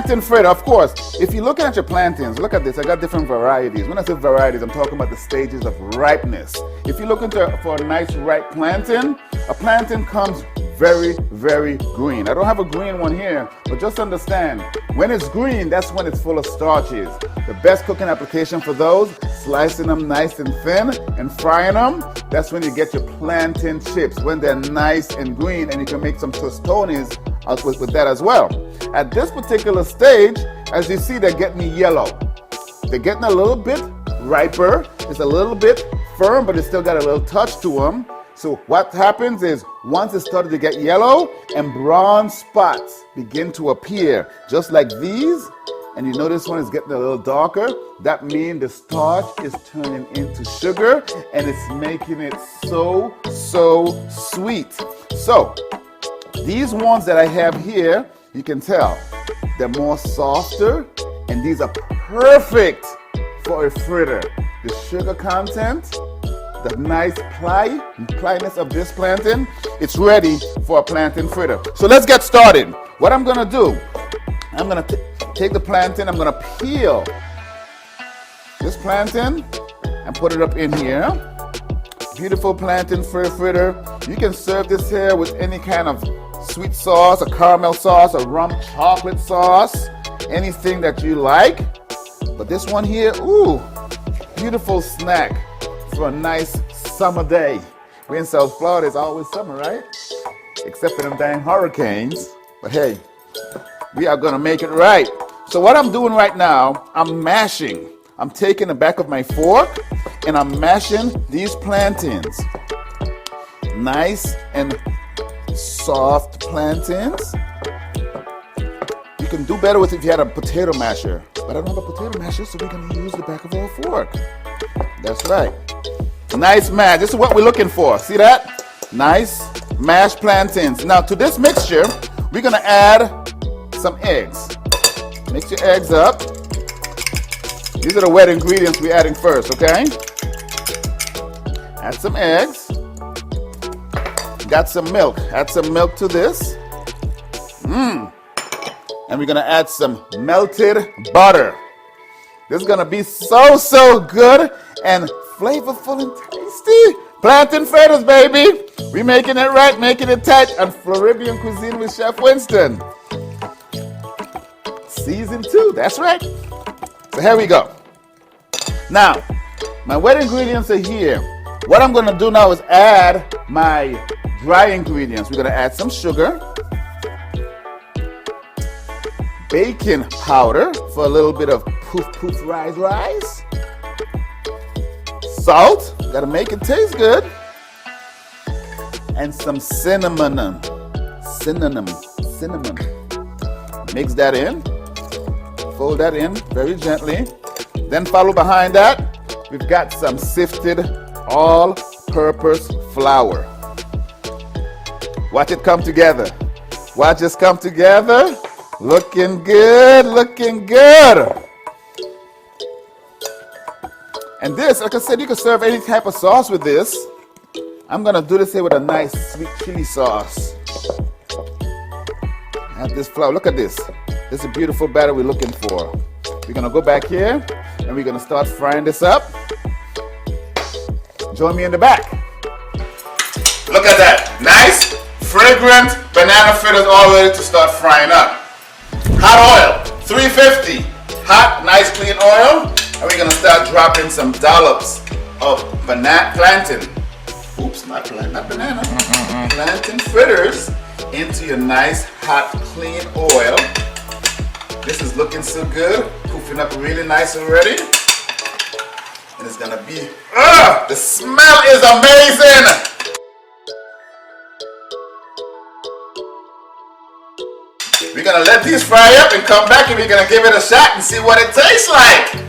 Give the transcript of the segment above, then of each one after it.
plantain fritter, of course, if you're looking at your plantains, look at this. I got different varieties. When I say varieties, I'm talking about the stages of ripeness. If you're looking for a nice ripe plantain, a plantain comes very, very green. I don't have a green one here, but just understand, when it's green, that's when it's full of starches. The best cooking application for those, slicing them nice and thin and frying them, that's when you get your plantain chips, when they're nice and green, and you can make some tostones with that as well. At this particular stage, as you see, they're getting yellow. They're getting a little bit riper. It's a little bit firm, but it's still got a little touch to them. So what happens is, once it started to get yellow and brown spots begin to appear, just like these, and you know this one is getting a little darker, that means the starch is turning into sugar, and it's making it so sweet. So these ones that I have here, you can tell they're more softer, and these are perfect for a fritter. The sugar content, the nice plyness of this plantain, it's ready for a plantain fritter. So let's get started. What I'm gonna do, I'm gonna take the plantain, I'm gonna peel this plantain and put it up in here. Beautiful plantain fritter. You can serve this here with any kind of sweet sauce, a caramel sauce, a rum chocolate sauce, anything that you like. But this one here, ooh, beautiful snack for a nice summer day. We're in South Florida, it's always summer, right? Except for them dang hurricanes. But hey, we are gonna make it right. So what I'm doing right now, I'm mashing. I'm taking the back of my fork and I'm mashing these plantains. Nice and soft plantains. You can do better with it if you had a potato masher. But I don't have a potato masher, so we're gonna use the back of our fork. That's right. Nice mash. This is what we're looking for. See that? Nice mashed plantains. Now to this mixture, we're gonna add some eggs. Mix your eggs up. These are the wet ingredients we're adding first, okay? Add some eggs. Got some milk. Add some milk to this. And we're gonna add some melted butter. This is gonna be so good and flavorful and tasty. Plantain fritters, baby. We're making it right, making it tight on Floribbean Cuisine with Chef Winston. Season 2, that's right. So here we go. Now, my wet ingredients are here. What I'm gonna do now is add my dry ingredients. We're gonna add some sugar, baking powder for a little bit of poof rise, salt, gotta make it taste good, and some cinnamon. Mix that in, fold that in very gently. Then follow behind that, we've got some sifted all-purpose flour. Watch it come together. Watch this come together. Looking good, looking good. And this, like I said, you can serve any type of sauce with this. I'm gonna do this here with a nice sweet chili sauce. Add this flour, look at this. This is a beautiful batter we're looking for. We're gonna go back here and we're gonna start frying this up. Join me in the back. Look at that, nice, fragrant banana fritters all ready to start frying up. Hot oil, 350, hot, nice clean oil, and we're gonna start dropping some dollops of plantain. Oops, not banana. Plantain fritters into your nice, hot, clean oil. This is looking so good, poofing up really nice already. And it's gonna be, the smell is amazing! We're gonna let these fry up and come back and we're gonna give it a shot and see what it tastes like.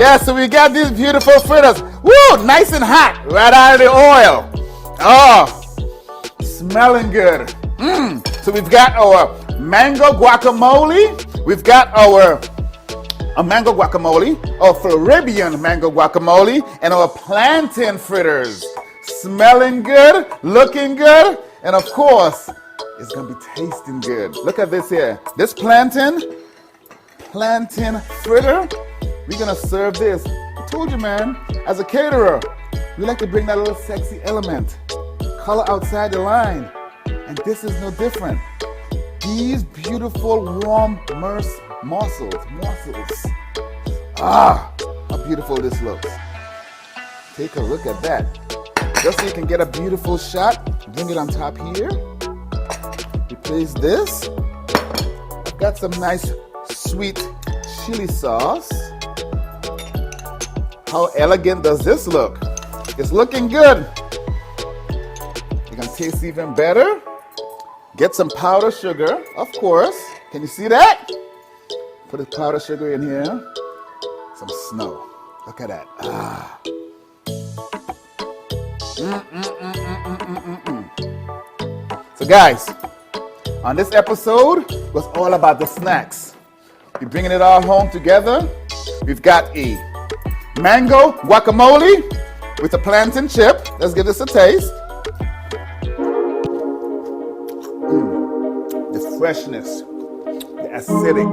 Yeah, so we got these beautiful fritters. Woo, nice and hot, right out of the oil. Oh, smelling good. So we've got our mango guacamole. We've got our mango guacamole, our Floribbean mango guacamole, and our plantain fritters. Smelling good, looking good, and of course, it's gonna be tasting good. Look at this here. This plantain fritter. We're gonna serve this. I told you, man, as a caterer, we like to bring that little sexy element, color outside the line, and this is no different. These beautiful warm morsels. Ah, how beautiful this looks. Take a look at that. Just so you can get a beautiful shot, bring it on top here. Replace this. I've got some nice sweet chili sauce. How elegant does this look? It's looking good. You can taste even better. Get some powdered sugar, of course. Can you see that? Put the powdered sugar in here. Some snow. Look at that. Ah. So guys, on this episode was all about the snacks. We're bringing it all home together. We've got a mango guacamole with a plantain chip. Let's give this a taste. The freshness, the acidic,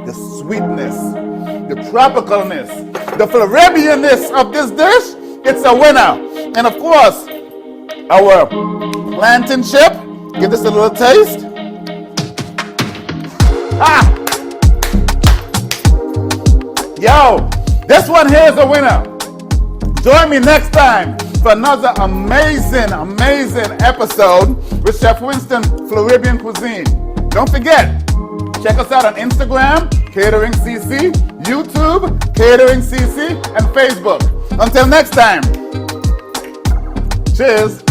the sweetness, the tropicalness, the Floribbeanness of this dish. It's a winner. And of course, our plantain chip. Give this a little taste. Ah! Yo, this one here is a winner. Join me next time for another amazing episode with Chef Winston Floribbean Cuisine. Don't forget, check us out on Instagram, Catering CC, YouTube, Catering CC, and Facebook. Until next time, cheers.